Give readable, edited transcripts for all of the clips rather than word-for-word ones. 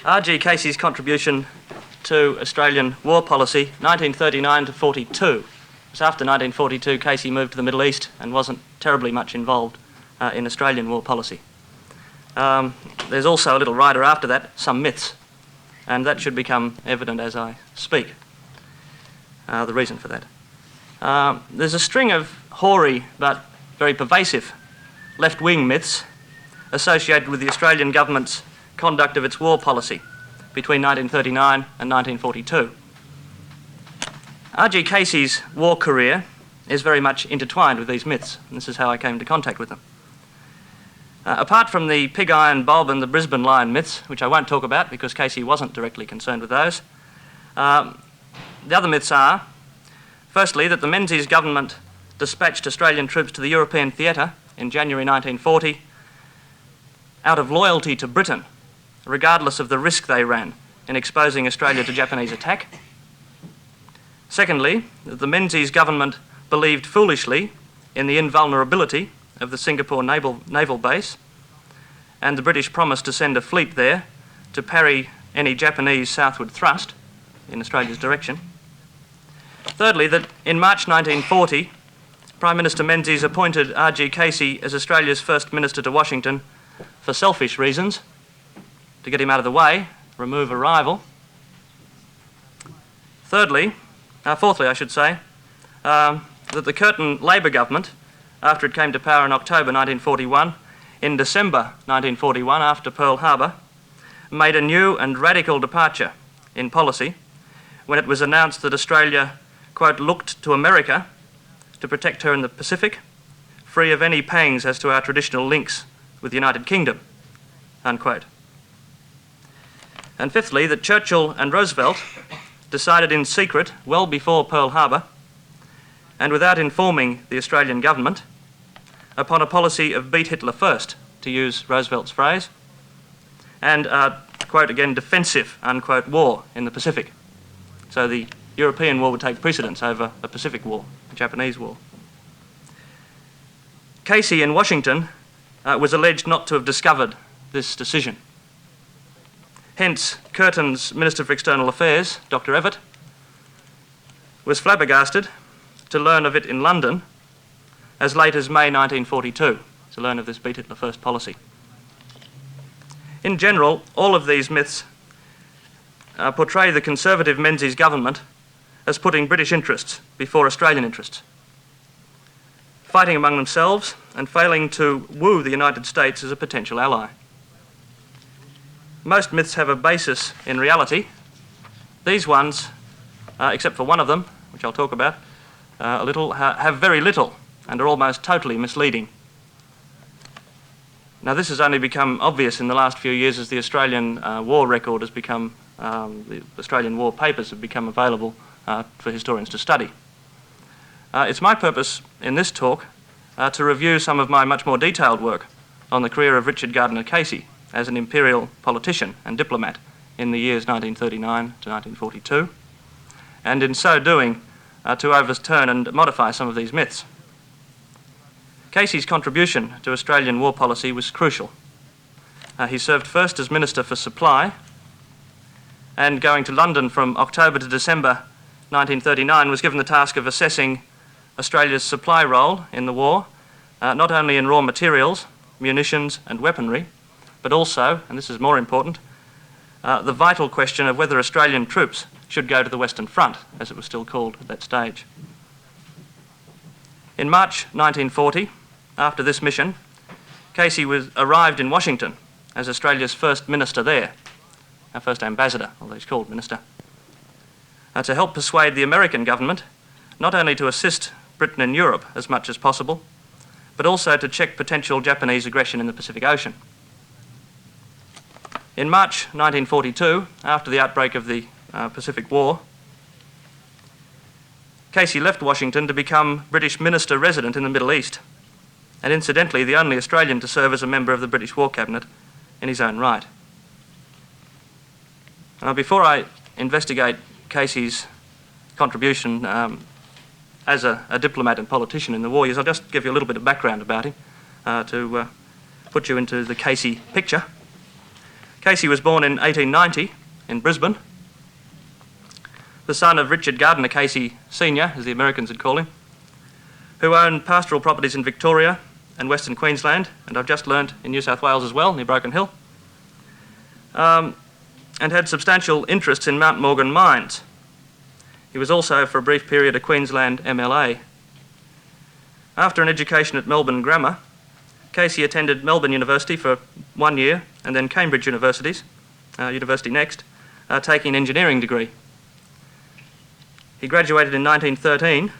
RG Casey's contribution to Australian war policy, 1939 to 42. It was after 1942 Casey moved to the Middle East and wasn't terribly much involved in Australian war policy. There's also a little rider after that, some myths, and that should become evident as I speak, the reason for that. There's a string of hoary but very pervasive left-wing myths associated with the Australian government's conduct of its war policy between 1939 and 1942. RG Casey's war career is very much intertwined with these myths, and this is how I came into contact with them. Apart from the pig iron bulb and the Brisbane lion myths, which I won't talk about because Casey wasn't directly concerned with those, the other myths are, firstly, that the Menzies government dispatched Australian troops to the European theatre in January 1940 out of loyalty to Britain, regardless of the risk they ran in exposing Australia to Japanese attack. Secondly, that the Menzies government believed foolishly in the invulnerability of the Singapore naval base and the British promise to send a fleet there to parry any Japanese southward thrust in Australia's direction. Thirdly, that in March 1940, Prime Minister Menzies appointed RG Casey as Australia's first minister to Washington for selfish reasons, to get him out of the way, remove a rival. Fourthly, I should say, that the Curtin Labor government, after it came to power in October 1941, in December 1941, after Pearl Harbor, made a new and radical departure in policy when it was announced that Australia, quote, looked to America to protect her in the Pacific, free of any pangs as to our traditional links with the United Kingdom, unquote. And fifthly, that Churchill and Roosevelt decided in secret, well before Pearl Harbor, and without informing the Australian government, upon a policy of beat Hitler first, to use Roosevelt's phrase, and quote again, defensive, unquote, war in the Pacific. So the European war would take precedence over a Pacific war, a Japanese war. Casey in Washington was alleged not to have discovered this decision. Hence, Curtin's Minister for External Affairs, Dr. Evatt, was flabbergasted to learn of it in London as late as May 1942, to learn of this beat Hitler first policy. In general, all of these myths portray the Conservative Menzies government as putting British interests before Australian interests, fighting among themselves and failing to woo the United States as a potential ally. Most myths have a basis in reality. These ones, except for one of them, which I'll talk about a little, have very little and are almost totally misleading. Now, this has only become obvious in the last few years as the Australian war record has become, the Australian war papers have become available for historians to study. It's my purpose in this talk to review some of my much more detailed work on the career of Richard Gardiner Casey as an imperial politician and diplomat in the years 1939 to 1942, and in so doing to overturn and modify some of these myths. Casey's contribution to Australian war policy was crucial. He served first as Minister for Supply, and going to London from October to December 1939 was given the task of assessing Australia's supply role in the war, not only in raw materials, munitions and weaponry, but also, and this is more important, the vital question of whether Australian troops should go to the Western Front, as it was still called at that stage. In March 1940, after this mission, Casey arrived in Washington as Australia's first minister there, our first ambassador, although he's called minister, to help persuade the American government not only to assist Britain in Europe as much as possible, but also to check potential Japanese aggression in the Pacific Ocean. In March 1942, after the outbreak of the Pacific War, Casey left Washington to become British Minister Resident in the Middle East, and incidentally the only Australian to serve as a member of the British War Cabinet in his own right. Now, before I investigate Casey's contribution as a diplomat and politician in the war years, I'll just give you a little bit of background about him to put you into the Casey picture. Casey was born in 1890 in Brisbane, the son of Richard Gardiner Casey Sr., as the Americans would call him, who owned pastoral properties in Victoria and Western Queensland, and I've just learnt in New South Wales as well, near Broken Hill, and had substantial interests in Mount Morgan mines. He was also, for a brief period, a Queensland MLA. After an education at Melbourne Grammar, Casey attended Melbourne University for 1 year and then Cambridge University next, taking an engineering degree. He graduated in 1913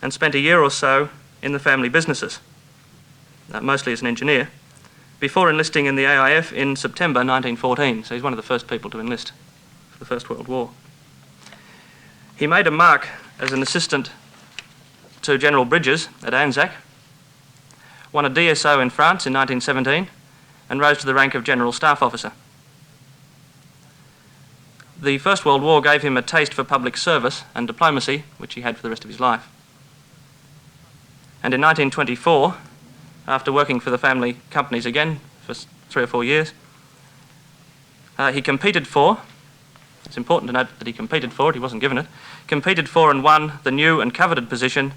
and spent a year or so in the family businesses, mostly as an engineer, before enlisting in the AIF in September 1914. So he's one of the first people to enlist for the First World War. He made a mark as an assistant to General Bridges at Anzac, won a DSO in France in 1917, and rose to the rank of General Staff Officer. The First World War gave him a taste for public service and diplomacy, which he had for the rest of his life. And in 1924, after working for the family companies again for 3 or 4 years, he competed for, it's important to note that he competed for it, he wasn't given it, competed for and won the new and coveted position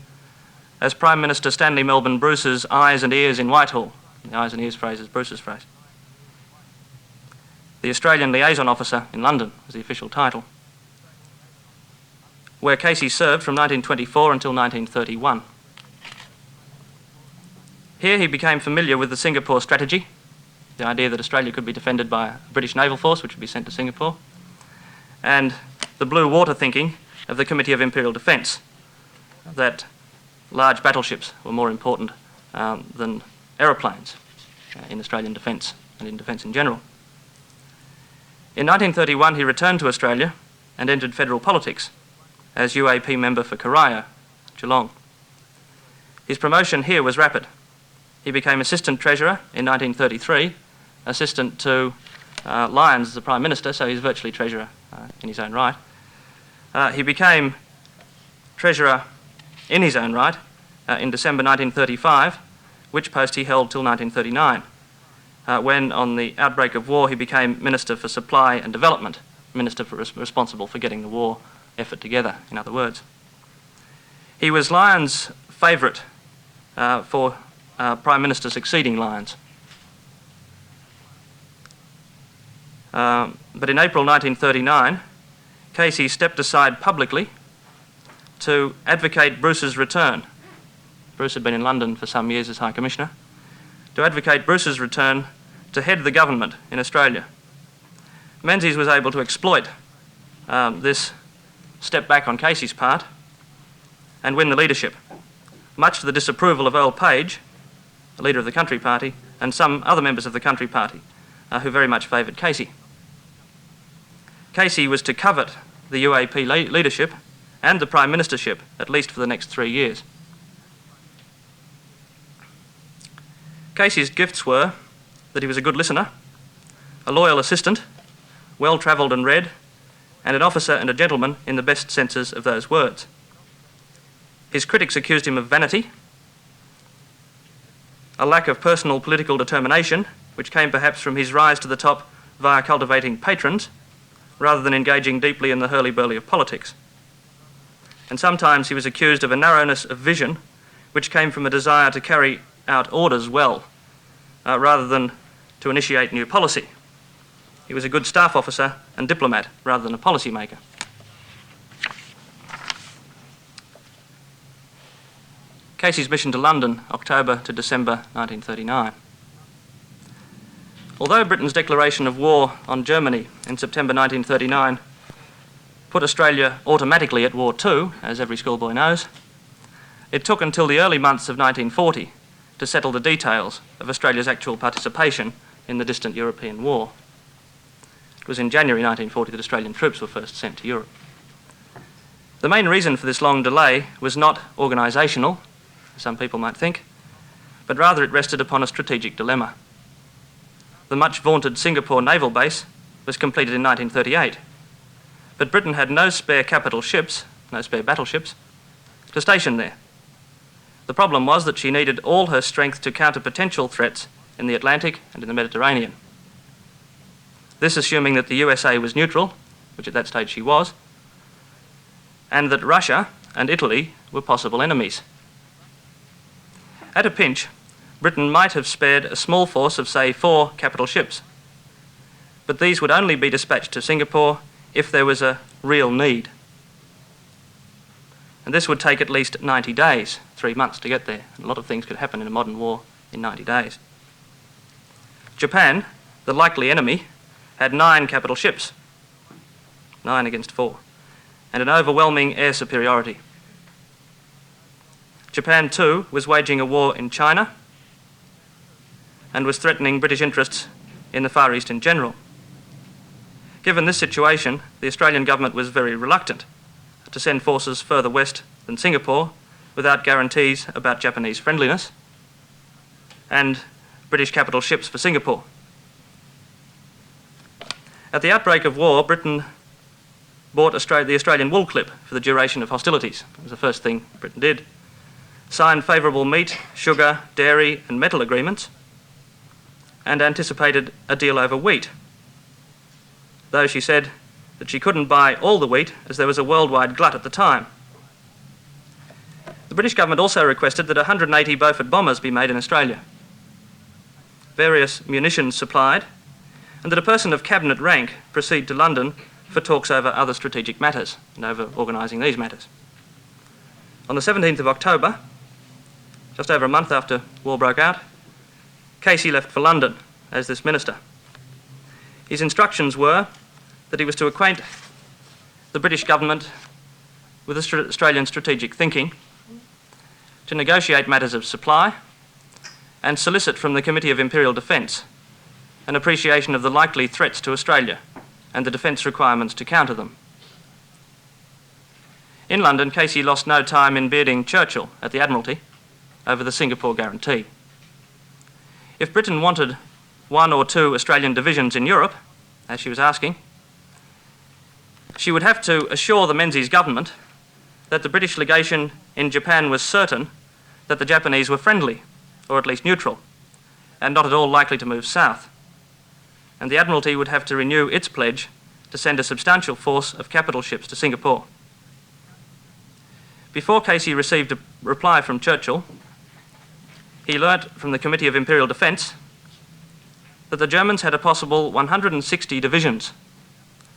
as Prime Minister Stanley Melbourne Bruce's eyes and ears in Whitehall. The eyes and ears phrase is Bruce's phrase. The Australian Liaison Officer in London was the official title, where Casey served from 1924 until 1931. Here he became familiar with the Singapore strategy, the idea that Australia could be defended by a British naval force which would be sent to Singapore, and the blue water thinking of the Committee of Imperial Defence, that large battleships were more important than aeroplanes in Australian defence and in defence in general. In 1931 he returned to Australia and entered federal politics as UAP member for Corio, Geelong. His promotion here was rapid. He became Assistant Treasurer in 1933, assistant to Lyons, the Prime Minister, so he's virtually Treasurer in his own right. He became Treasurer in his own right in December 1935, which post he held till 1939, when on the outbreak of war he became Minister for Supply and Development, Minister responsible for getting the war effort together, in other words. He was Lyons' favourite for Prime Minister succeeding Lyons. But in April 1939, Casey stepped aside publicly to advocate Bruce's return. Bruce had been in London for some years as High Commissioner, to advocate Bruce's return to head the government in Australia. Menzies was able to exploit this step back on Casey's part and win the leadership, much to the disapproval of Earl Page, the leader of the Country Party, and some other members of the Country Party who very much favoured Casey. Casey was to covet the UAP leadership and the Prime Ministership, at least for the next 3 years. Casey's gifts were that he was a good listener, a loyal assistant, well-travelled and read, and an officer and a gentleman in the best senses of those words. His critics accused him of vanity, a lack of personal political determination, which came perhaps from his rise to the top via cultivating patrons, rather than engaging deeply in the hurly-burly of politics. And sometimes he was accused of a narrowness of vision, which came from a desire to carry out orders well, rather than to initiate new policy. He was a good staff officer and diplomat, rather than a policy maker. Casey's mission to London, October to December 1939. Although Britain's declaration of war on Germany in September 1939 put Australia automatically at war too, as every schoolboy knows, it took until the early months of 1940 to settle the details of Australia's actual participation in the distant European war. It was in January 1940 that Australian troops were first sent to Europe. The main reason for this long delay was not organisational, as some people might think, but rather it rested upon a strategic dilemma. The much vaunted Singapore naval base was completed in 1938, but Britain had no spare capital ships, no spare battleships, to station there. The problem was that she needed all her strength to counter potential threats in the Atlantic and in the Mediterranean. this assuming that the USA was neutral, which at that stage she was, and that Russia and Italy were possible enemies. At a pinch, Britain might have spared a small force of, say, 4 capital ships, but these would only be dispatched to Singapore if there was a real need. And this would take at least 90 days, 3 months to get there. A lot of things could happen in a modern war in 90 days. Japan, the likely enemy, had 9 capital ships, 9 against 4, and an overwhelming air superiority. Japan, too, was waging a war in China and was threatening British interests in the Far East in general. Given this situation, the Australian government was very reluctant to send forces further west than Singapore without guarantees about Japanese friendliness and British capital ships for Singapore. At the outbreak of war, Britain bought the Australian wool clip for the duration of hostilities. It was the first thing Britain did. Signed favourable meat, sugar, dairy and metal agreements, and anticipated a deal over wheat, though she said that she couldn't buy all the wheat as there was a worldwide glut at the time. The British government also requested that 180 Beaufort bombers be made in Australia, various munitions supplied, and that a person of cabinet rank proceed to London for talks over other strategic matters and over organising these matters. On the 17th of October, just over a month after war broke out, Casey left for London as this minister. His instructions were that he was to acquaint the British government with Australian strategic thinking, to negotiate matters of supply, and solicit from the Committee of Imperial Defence an appreciation of the likely threats to Australia and the defence requirements to counter them. In London, Casey lost no time in bearding Churchill at the Admiralty over the Singapore guarantee. If Britain wanted 1 or 2 Australian divisions in Europe, as she was asking, she would have to assure the Menzies government that the British legation in Japan was certain that the Japanese were friendly, or at least neutral, and not at all likely to move south. And the Admiralty would have to renew its pledge to send a substantial force of capital ships to Singapore. Before Casey received a reply from Churchill, he learnt from the Committee of Imperial Defence that the Germans had a possible 160 divisions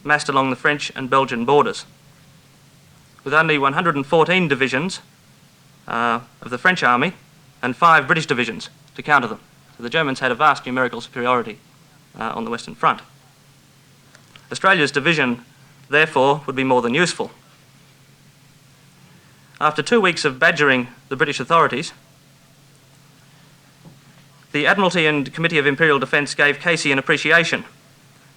massed along the French and Belgian borders, with only 114 divisions of the French army and 5 British divisions to counter them. So the Germans had a vast numerical superiority on the Western Front. Australia's division, therefore, would be more than useful. After 2 weeks of badgering the British authorities, the Admiralty and Committee of Imperial Defence gave Casey an appreciation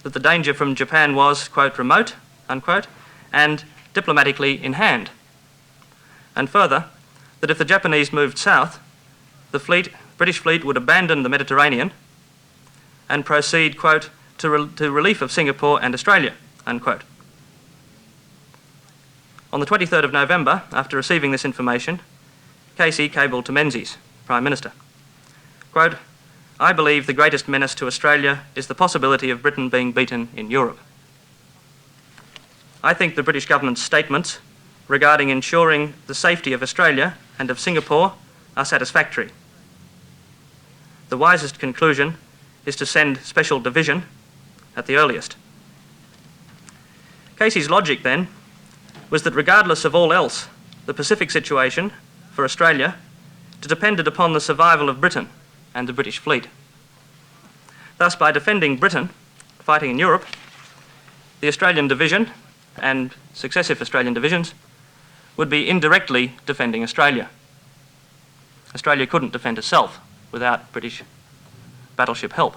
that the danger from Japan was, quote, remote, unquote, and diplomatically in hand. And further, that if the Japanese moved south, the British fleet would abandon the Mediterranean and proceed, quote, to relief of Singapore and Australia, unquote. On the 23rd of November, after receiving this information, Casey cabled to Menzies, Prime Minister, quote, I believe the greatest menace to Australia is the possibility of Britain being beaten in Europe. I think the British government's statements regarding ensuring the safety of Australia and of Singapore are satisfactory. The wisest conclusion is to send special division at the earliest. Casey's logic, then, was that regardless of all else, the Pacific situation for Australia depended upon the survival of Britain and the British fleet. Thus, by defending Britain, fighting in Europe, the Australian division and successive Australian divisions would be indirectly defending Australia. Australia couldn't defend itself without British battleship help.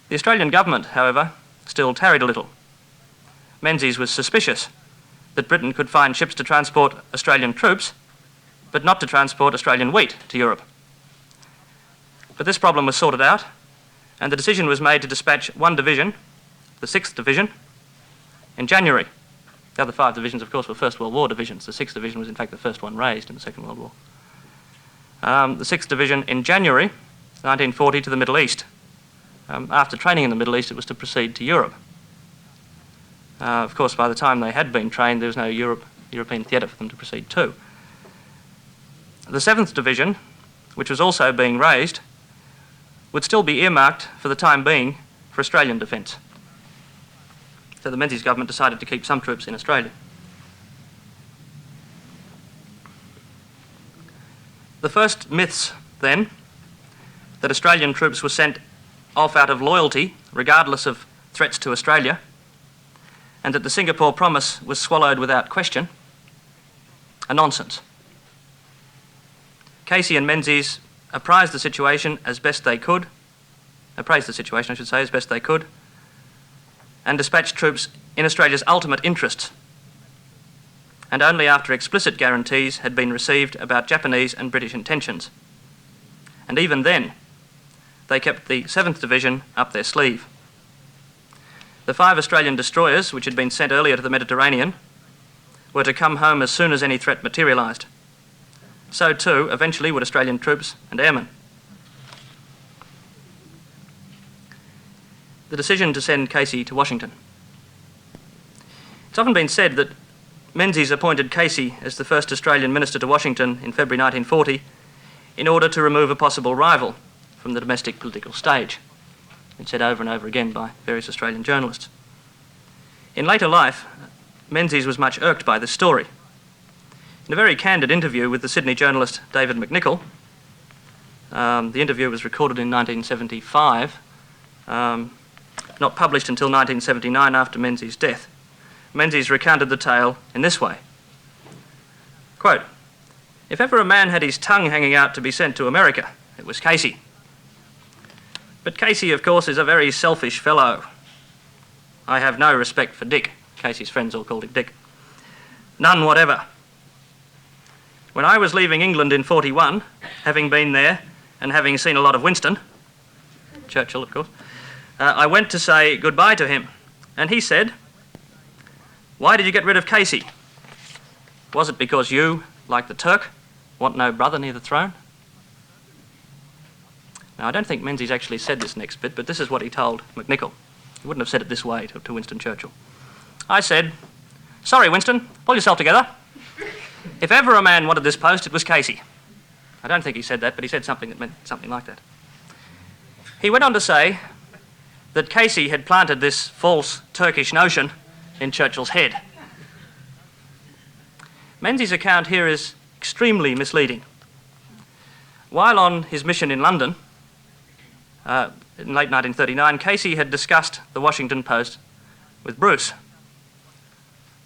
The Australian government, however, still tarried a little. Menzies was suspicious that Britain could find ships to transport Australian troops, but not to transport Australian wheat to Europe. But this problem was sorted out, and the decision was made to dispatch 1 division, the 6th Division, in January. The other 5 divisions, of course, were First World War divisions. The 6th Division was, in fact, the first one raised in the Second World War. The 6th Division in January 1940 to the Middle East, after training in the Middle East, it was to proceed to Europe. Of course, by the time they had been trained, there was no European theatre for them to proceed to. The 7th Division, which was also being raised, would still be earmarked for the time being for Australian defence. So the Menzies government decided to keep some troops in Australia. The first myths, then, that Australian troops were sent off out of loyalty, regardless of threats to Australia, and that the Singapore promise was swallowed without question, are nonsense. Casey and Menzies appraised the situation as best they could, and dispatched troops in Australia's ultimate interests, and only after explicit guarantees had been received about Japanese and British intentions. And even then, they kept the 7th Division up their sleeve. The 5 Australian destroyers, which had been sent earlier to the Mediterranean, were to come home as soon as any threat materialised. So too, eventually, would Australian troops and airmen. The decision to send Casey to Washington. It's often been said that Menzies appointed Casey as the first Australian minister to Washington in February 1940 in order to remove a possible rival from the domestic political stage. It's said over and over again by various Australian journalists. In later life, Menzies was much irked by this story. In a very candid interview with the Sydney journalist David McNicol, the interview was recorded in 1975, not published until 1979 after Menzies' death. Menzies recounted the tale in this way. Quote, "If ever a man had his tongue hanging out to be sent to America, it was Casey. But Casey, of course, is a very selfish fellow. I have no respect for Dick." Casey's friends all called him Dick. "None whatever. When I was leaving England in 41, having been there and having seen a lot of Winston," Churchill, of course, "I went to say goodbye to him, and he said, 'Why did you get rid of Casey? Was it because you, like the Turk, want no brother near the throne?'" Now, I don't think Menzies actually said this next bit, but this is what he told McNicol. He wouldn't have said it this way to Winston Churchill. "I said, 'Sorry, Winston, pull yourself together. If ever a man wanted this post, it was Casey.'" I don't think he said that, but he said something that meant something like that. He went on to say that Casey had planted this false Turkish notion in Churchill's head. Menzies' account here is extremely misleading. While on his mission in London, in late 1939, Casey had discussed the Washington post with Bruce,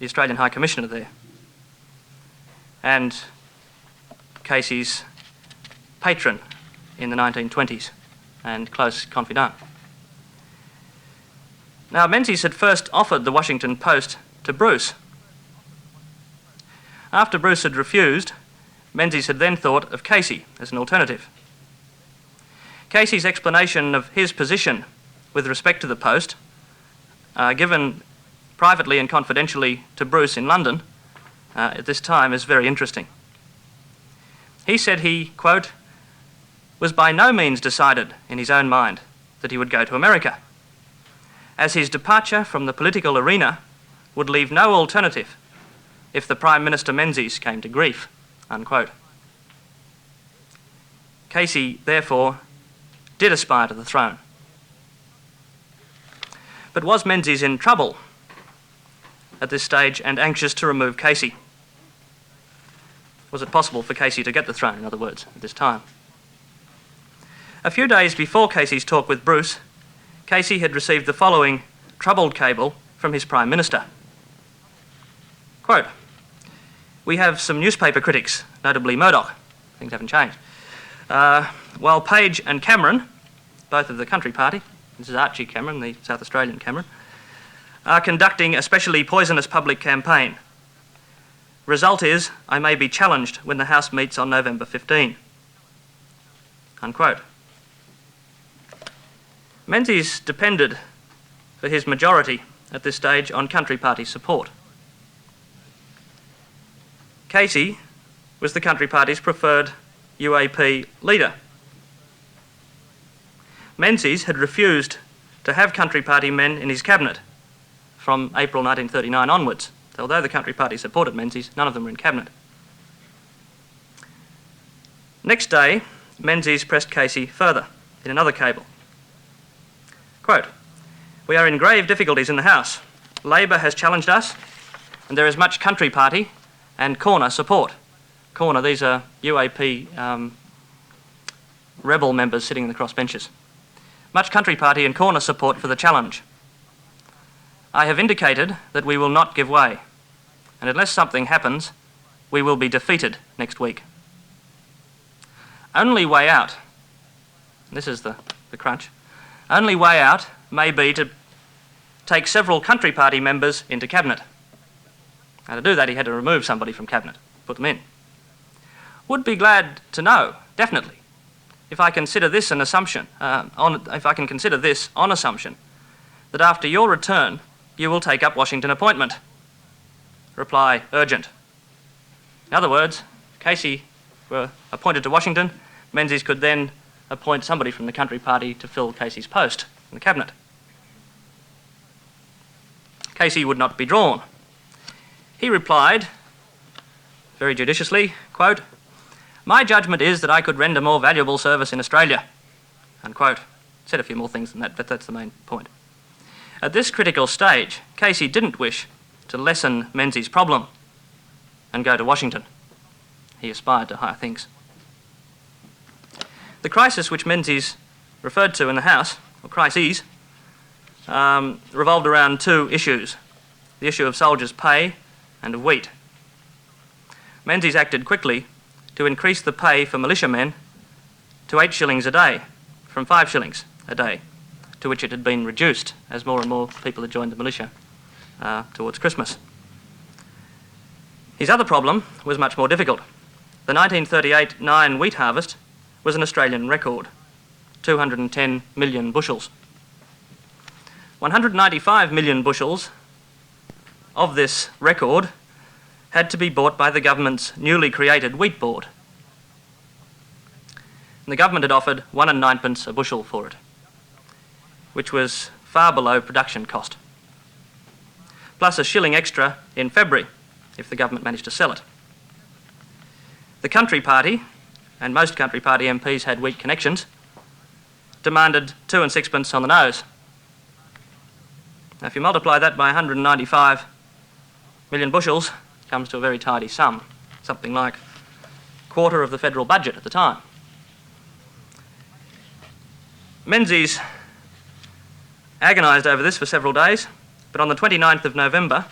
the Australian High Commissioner there, and Casey's patron in the 1920s and close confidant. Now, Menzies had first offered the Washington post to Bruce. After Bruce had refused, Menzies had then thought of Casey as an alternative. Casey's explanation of his position with respect to the post, given privately and confidentially to Bruce in London at this time, is very interesting. He said he, quote, "was by no means decided in his own mind that he would go to America, as his departure from the political arena would leave no alternative if the Prime Minister Menzies came to grief," unquote. Casey, therefore, did aspire to the throne. But was Menzies in trouble at this stage and anxious to remove Casey? Was it possible for Casey to get the throne, in other words, at this time? A few days before Casey's talk with Bruce, Casey had received the following troubled cable from his Prime Minister. Quote, "We have some newspaper critics, notably Murdoch," things haven't changed, "while Page and Cameron, both of the Country Party," this is Archie Cameron, the South Australian Cameron, "are conducting a specially poisonous public campaign. Result is, I may be challenged when the House meets on November 15. Unquote. Menzies depended for his majority at this stage on Country Party support. Casey was the Country Party's preferred UAP leader. Menzies had refused to have Country Party men in his cabinet from April 1939 onwards. So although the Country Party supported Menzies, none of them were in cabinet. Next day, Menzies pressed Casey further in another cable. Quote, "We are in grave difficulties in the House. Labor has challenged us, and there is much Country Party and Corner support." Corner, these are UAP rebel members sitting in the crossbenches. "Much Country Party and Corner support for the challenge. I have indicated that we will not give way, and unless something happens, we will be defeated next week. Only way out," this is the crunch, "only way out may be to take several Country Party members into cabinet." Now to do that he had to remove somebody from cabinet, put them in. "Would be glad to know, definitely, if I consider this an assumption, if I can consider this on assumption, that after your return you will take up Washington appointment. Reply urgent." In other words, Casey were appointed to Washington, Menzies could then appoint somebody from the Country Party to fill Casey's post in the cabinet. Casey would not be drawn. He replied, very judiciously, quote, "My judgment is that I could render more valuable service in Australia," unquote. Said a few more things than that, but that's the main point. At this critical stage, Casey didn't wish to lessen Menzies' problem and go to Washington. He aspired to higher things. The crisis which Menzies referred to in the House, or crises, revolved around two issues: the issue of soldiers' pay and of wheat. Menzies acted quickly to increase the pay for militiamen to 8 shillings a day, from 5 shillings a day, to which it had been reduced as more and more people had joined the militia towards Christmas. His other problem was much more difficult. The 1938-9 wheat harvest was an Australian record, 210 million bushels. 195 million bushels of this record had to be bought by the government's newly created wheat board. And the government had offered 1 and 9pence a bushel for it, which was far below production cost, plus a shilling extra in February if the government managed to sell it. The Country Party, and most Country Party MPs had wheat connections, demanded 2 and 6pence on the nose. Now if you multiply that by 195 million bushels, it comes to a very tidy sum, something like a quarter of the federal budget at the time. Menzies agonised over this for several days, but on the 29th of November,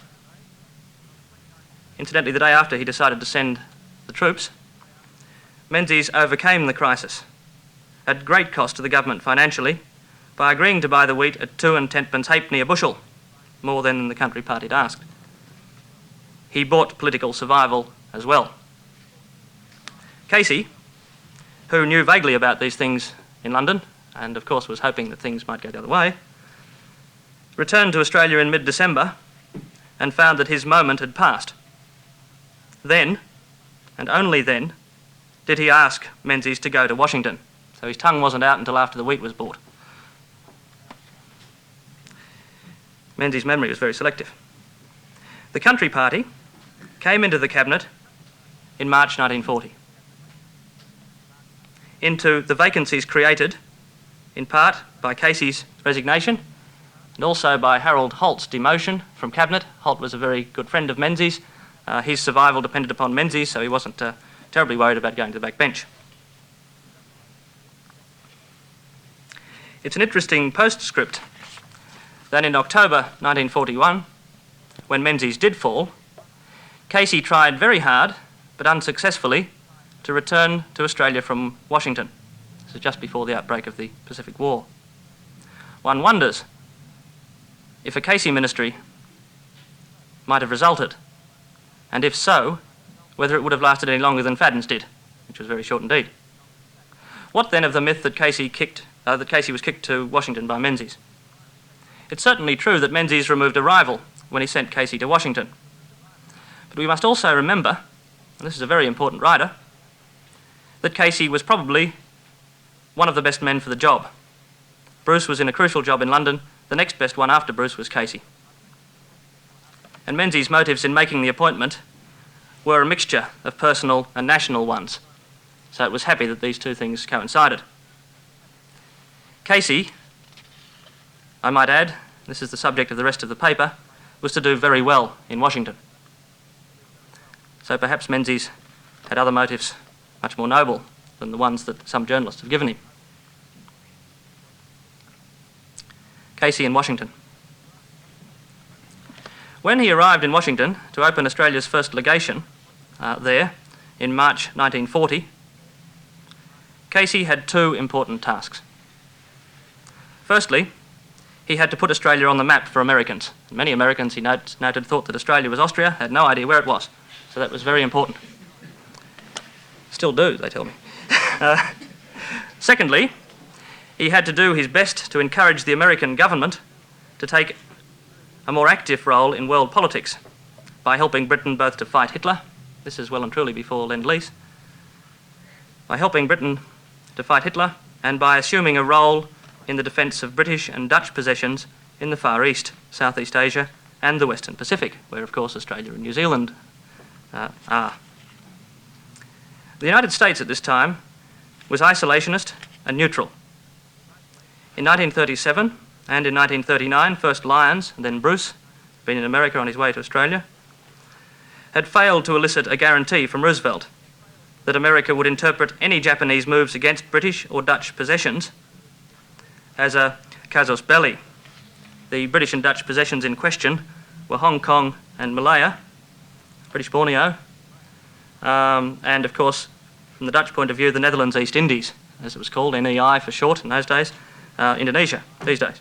incidentally the day after he decided to send the troops, Menzies overcame the crisis at great cost to the government financially by agreeing to buy the wheat at 2 and 10pence halfpenny a bushel, more than the Country Party had asked. He bought political survival as well. Casey, who knew vaguely about these things in London, and of course was hoping that things might go the other way, returned to Australia in mid-December and found that his moment had passed. Then, and only then, did he ask Menzies to go to Washington. So his tongue wasn't out until after the wheat was bought. Menzies' memory was very selective. The Country Party came into the cabinet in March 1940, into the vacancies created in part by Casey's resignation and also by Harold Holt's demotion from cabinet. Holt was a very good friend of Menzies. His survival depended upon Menzies, so he wasn't terribly worried about going to the back bench. It's an interesting postscript that in October 1941, when Menzies did fall, Casey tried very hard, but unsuccessfully, to return to Australia from Washington. This is just before the outbreak of the Pacific War. One wonders if a Casey ministry might have resulted, and if so, whether it would have lasted any longer than Fadden's did, which was very short indeed. What then of the myth that Casey was kicked to Washington by Menzies? It's certainly true that Menzies removed a rival when he sent Casey to Washington. But we must also remember, and this is a very important rider, that Casey was probably one of the best men for the job. Bruce was in a crucial job in London. The next best one after Bruce was Casey. And Menzies' motives in making the appointment were a mixture of personal and national ones. So it was happy that these two things coincided. Casey, I might add, this is the subject of the rest of the paper, was to do very well in Washington. So perhaps Menzies had other motives much more noble than the ones that some journalists have given him. Casey in Washington. When he arrived in Washington to open Australia's first legation there in March 1940, Casey had two important tasks. Firstly, he had to put Australia on the map for Americans. Many Americans, he noted, thought that Australia was Austria, had no idea where it was. So that was very important. Still do, they tell me. Secondly, he had to do his best to encourage the American government to take a more active role in world politics by helping Britain both to fight Hitler, this is well and truly before Lend-Lease, by helping Britain to fight Hitler and by assuming a role in the defence of British and Dutch possessions in the Far East, Southeast Asia and the Western Pacific, where of course Australia and New Zealand are. The United States at this time was isolationist and neutral. In 1937 and in 1939, first Lyons and then Bruce, been in America on his way to Australia, had failed to elicit a guarantee from Roosevelt that America would interpret any Japanese moves against British or Dutch possessions as a casus belli. The British and Dutch possessions in question were Hong Kong and Malaya, British Borneo, and of course, from the Dutch point of view, the Netherlands East Indies, as it was called, NEI for short in those days, Indonesia these days.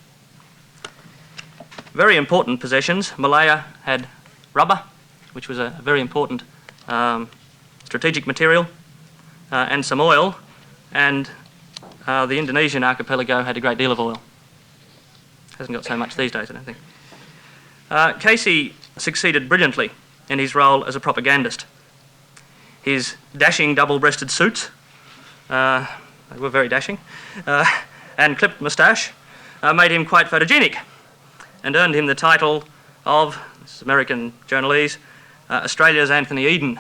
Very important possessions. Malaya had rubber, which was a very important strategic material, and some oil, and the Indonesian archipelago had a great deal of oil. Hasn't got so much these days, I don't think. Casey succeeded brilliantly in his role as a propagandist. His dashing double-breasted suits, they were very dashing, and clipped moustache made him quite photogenic and earned him the title of, this is American journalese, Australia's Anthony Eden.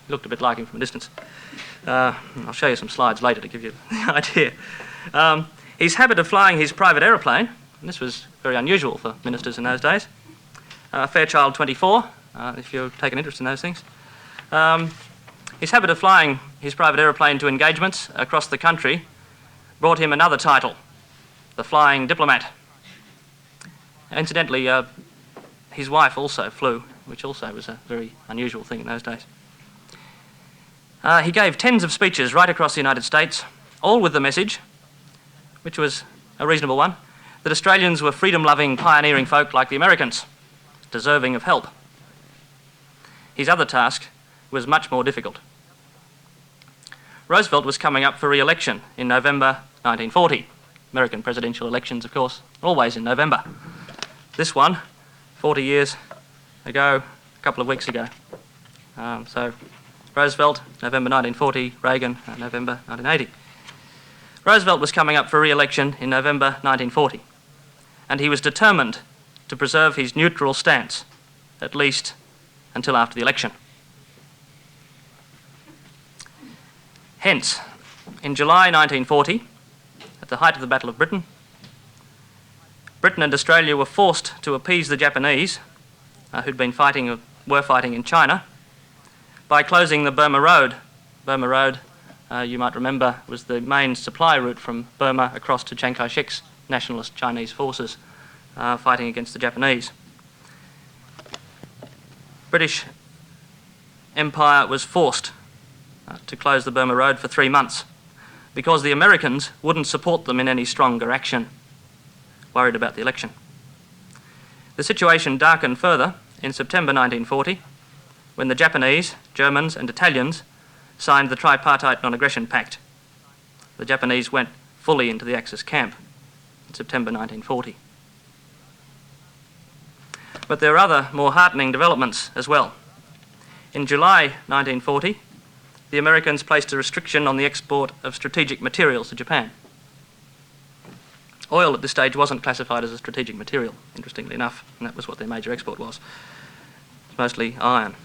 He looked a bit like him from a distance. I'll show you some slides later to give you the idea. His habit of flying his private aeroplane, and this was very unusual for ministers in those days, Fairchild 24, if you take an interest in those things. His habit of flying his private aeroplane to engagements across the country brought him another title, the Flying Diplomat. Incidentally, his wife also flew, which also was a very unusual thing in those days. He gave tens of speeches right across the United States, all with the message, which was a reasonable one, that Australians were freedom-loving, pioneering folk like the Americans, deserving of help. His other task was much more difficult. Roosevelt was coming up for re-election in November 1940. American presidential elections, of course, always in November. This one, 40 years ago, a couple of weeks ago. So Roosevelt, November 1940, Reagan, November 1980. Roosevelt was coming up for re-election in November 1940, and he was determined to preserve his neutral stance, at least until after the election. Hence, in July 1940, at the height of the Battle of Britain, Britain and Australia were forced to appease the Japanese, who'd been were fighting in China, by closing the Burma Road. Burma Road, you might remember, was the main supply route from Burma across to Chiang Kai-shek's nationalist Chinese forces fighting against the Japanese. British Empire was forced to close the Burma Road for 3 months because the Americans wouldn't support them in any stronger action, worried about the election. The situation darkened further in September 1940 when the Japanese, Germans and Italians signed the Tripartite Non-Aggression Pact. The Japanese went fully into the Axis camp in September 1940. But there are other more heartening developments as well. In July 1940, the Americans placed a restriction on the export of strategic materials to Japan. Oil at this stage wasn't classified as a strategic material, interestingly enough, and that was what their major export was. It's mostly iron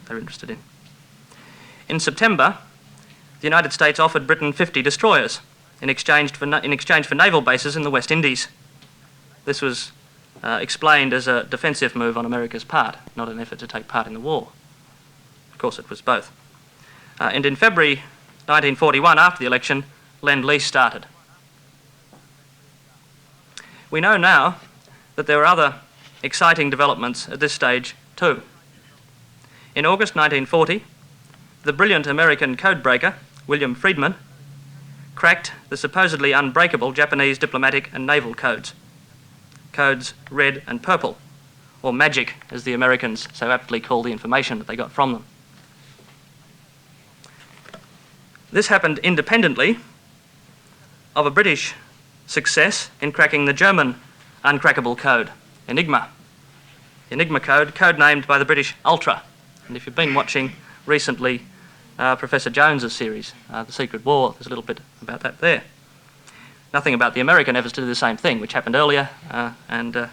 they were interested in. In September, the United States offered Britain 50 destroyers in exchange for naval bases in the West Indies. This was explained as a defensive move on America's part, not an effort to take part in the war. Of course, it was both. And in February 1941, after the election, Lend-Lease started. We know now that there were other exciting developments at this stage too. In August 1940, the brilliant American codebreaker, William Friedman, cracked the supposedly unbreakable Japanese diplomatic and naval codes. Codes red and purple, or magic, as the Americans so aptly call the information that they got from them. This happened independently of a British success in cracking the German uncrackable code, Enigma. Enigma code, codenamed by the British Ultra. And if you've been watching recently Professor Jones's series, The Secret War, there's a little bit about that there. Nothing about the American efforts to do the same thing, which happened earlier and were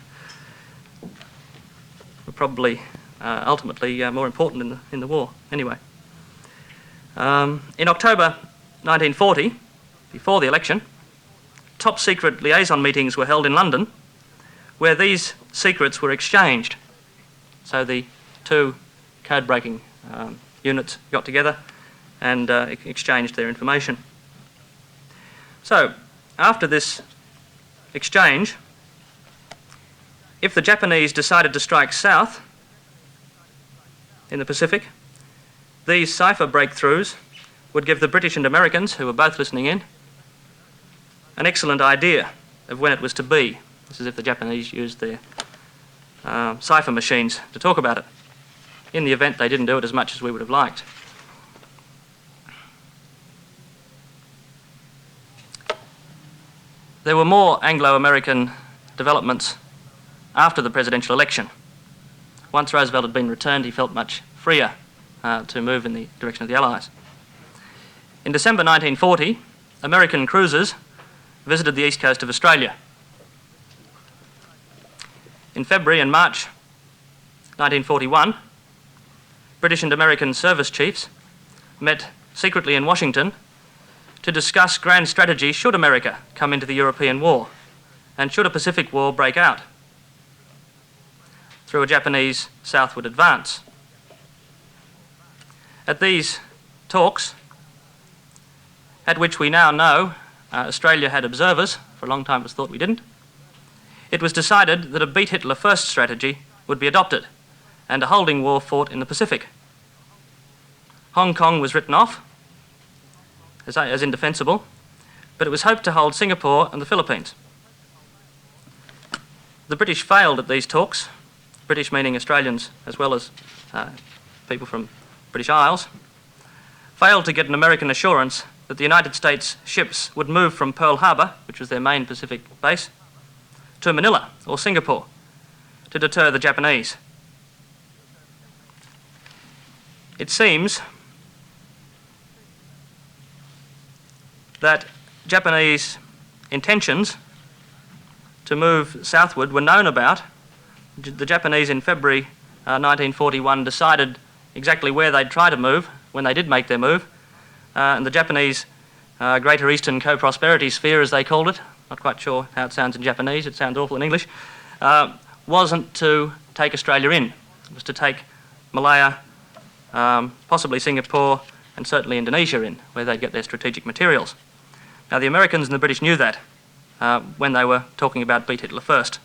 probably ultimately more important in the war. Anyway, in October 1940, before the election, top secret liaison meetings were held in London where these secrets were exchanged. So the two code-breaking units got together and exchanged their information. So, after this exchange, if the Japanese decided to strike south in the Pacific, these cipher breakthroughs would give the British and Americans, who were both listening in, an excellent idea of when it was to be. This is if the Japanese used their cipher machines to talk about it. In the event they didn't do it as much as we would have liked. There were more Anglo-American developments after the presidential election. Once Roosevelt had been returned, he felt much freer to move in the direction of the Allies. In December 1940, American cruisers visited the east coast of Australia. In February and March 1941, British and American service chiefs met secretly in Washington to discuss grand strategy should America come into the European war and should a Pacific war break out through a Japanese southward advance. At these talks, at which we now know Australia had observers, for a long time it was thought we didn't, it was decided that a beat Hitler first strategy would be adopted and a holding war fought in the Pacific. Hong Kong was written off as indefensible, but it was hoped to hold Singapore and the Philippines. The British failed at these talks, British meaning Australians as well as people from British Isles, failed to get an American assurance that the United States ships would move from Pearl Harbor, which was their main Pacific base, to Manila or Singapore to deter the Japanese. It seems that Japanese intentions to move southward were known about. The Japanese in February 1941 decided exactly where they'd try to move when they did make their move. And the Japanese Greater Eastern Co-Prosperity Sphere, as they called it, not quite sure how it sounds in Japanese, it sounds awful in English, wasn't to take Australia in. It was to take Malaya, possibly Singapore, and certainly Indonesia in, where they'd get their strategic materials. Now, the Americans and the British knew that when they were talking about beat Hitler first.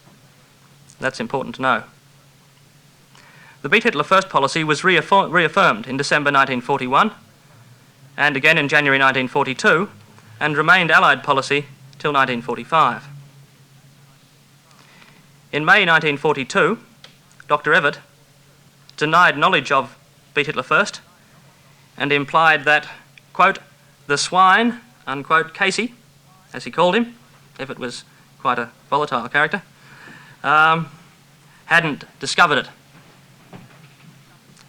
That's important to know. The beat Hitler first policy was reaffirmed in December 1941 and again in January 1942 and remained Allied policy till 1945. In May 1942, Dr. Everett denied knowledge of beat Hitler first and implied that, quote, the swine, unquote, Casey, as he called him, Everett was quite a volatile character, hadn't discovered it.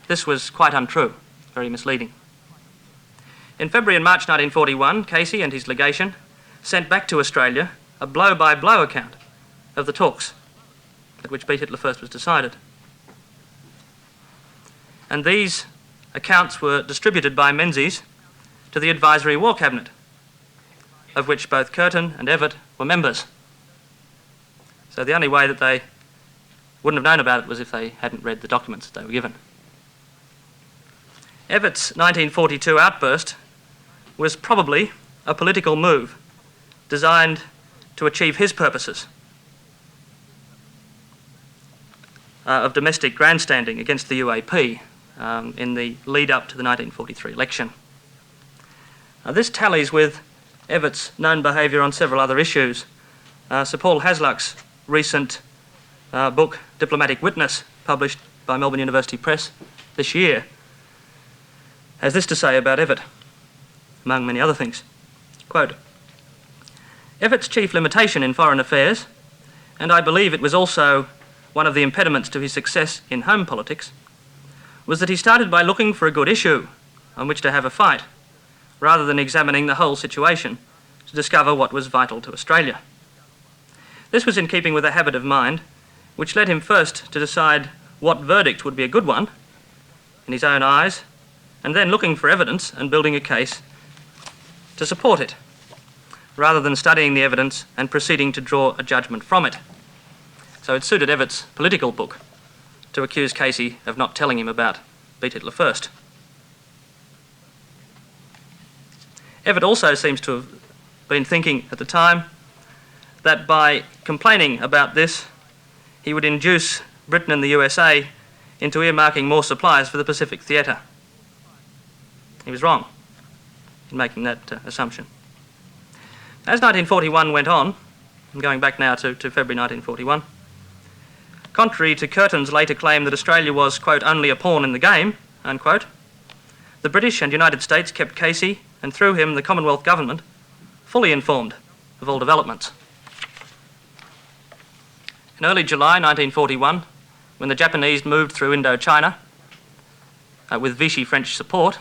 This was quite untrue, very misleading. In February and March 1941, Casey and his legation sent back to Australia a blow-by-blow account of the talks at which Beat Hitler First was decided. And these accounts were distributed by Menzies to the Advisory War Cabinet, of which both Curtin and Evatt were members. So the only way that they wouldn't have known about it was if they hadn't read the documents that they were given. Evatt's 1942 outburst was probably a political move designed to achieve his purposes of domestic grandstanding against the UAP in the lead-up to the 1943 election. This tallies with Evatt's known behaviour on several other issues. Sir Paul Hasluck's recent book, Diplomatic Witness, published by Melbourne University Press this year, has this to say about Evatt, among many other things. Quote, "Evatt's chief limitation in foreign affairs, and I believe it was also one of the impediments to his success in home politics, was that he started by looking for a good issue on which to have a fight, rather than examining the whole situation to discover what was vital to Australia. This was in keeping with a habit of mind which led him first to decide what verdict would be a good one in his own eyes, and then looking for evidence and building a case to support it, rather than studying the evidence and proceeding to draw a judgment from it." So it suited Evatt's political book to accuse Casey of not telling him about Beat Hitler First. Evatt also seems to have been thinking at the time that by complaining about this, he would induce Britain and the USA into earmarking more supplies for the Pacific Theatre. He was wrong in making that assumption. As 1941 went on, I'm going back now to February 1941, contrary to Curtin's later claim that Australia was, quote, only a pawn in the game, unquote, the British and United States kept Casey, and through him the Commonwealth Government, fully informed of all developments. In early July 1941, when the Japanese moved through Indochina with Vichy French support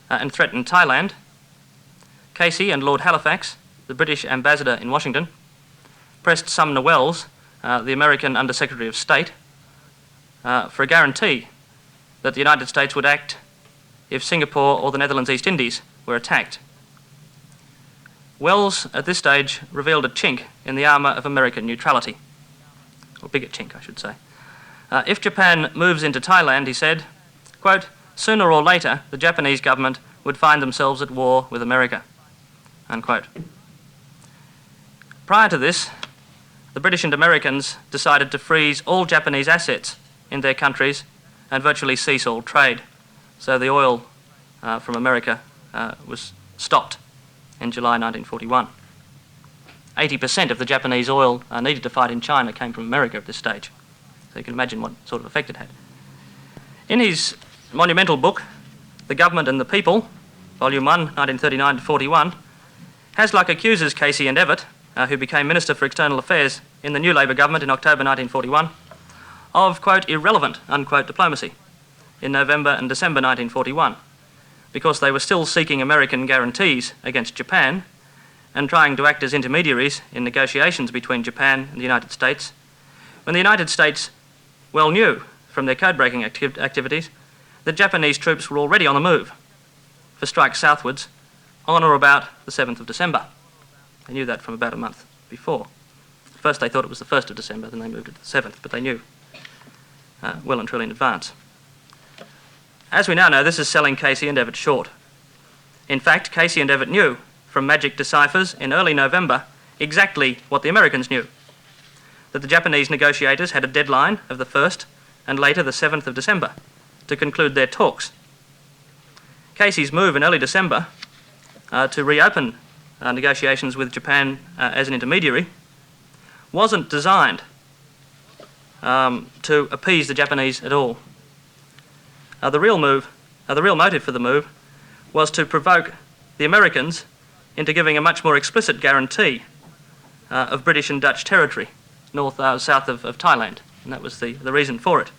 and threatened Thailand, Casey and Lord Halifax, the British ambassador in Washington, pressed Sumner Welles, the American Under Secretary of State, for a guarantee that the United States would act if Singapore or the Netherlands East Indies were attacked. Welles, at this stage, revealed a chink in the armour of American neutrality, or bigger chink, I should say. If Japan moves into Thailand, he said, quote, sooner or later, the Japanese government would find themselves at war with America, unquote. Prior to this, the British and Americans decided to freeze all Japanese assets in their countries and virtually cease all trade. So the oil from America was stopped in July 1941. 80% of the Japanese oil needed to fight in China came from America at this stage. So you can imagine what sort of effect it had. In his monumental book, The Government and the People, Volume 1, 1939 to 41, Hasluck accuses Casey and Evatt, who became Minister for External Affairs in the new Labor government in October 1941, of, quote, irrelevant, unquote, diplomacy in November and December 1941, because they were still seeking American guarantees against Japan and trying to act as intermediaries in negotiations between Japan and the United States, when the United States well knew from their code-breaking activities that Japanese troops were already on the move for strikes southwards on or about the 7th of December. They knew that from about a month before. At first they thought it was the 1st of December, then they moved it to the 7th, but they knew well and truly in advance. As we now know, this is selling Casey and Evatt short. In fact, Casey and Evatt knew from magic deciphers in early November exactly what the Americans knew, that the Japanese negotiators had a deadline of the 1st and later the 7th of December to conclude their talks. Casey's move in early December to reopen negotiations with Japan as an intermediary wasn't designed to appease the Japanese at all. The real motive for the move was to provoke the Americans into giving a much more explicit guarantee of British and Dutch territory south of Thailand, and that was the reason for it.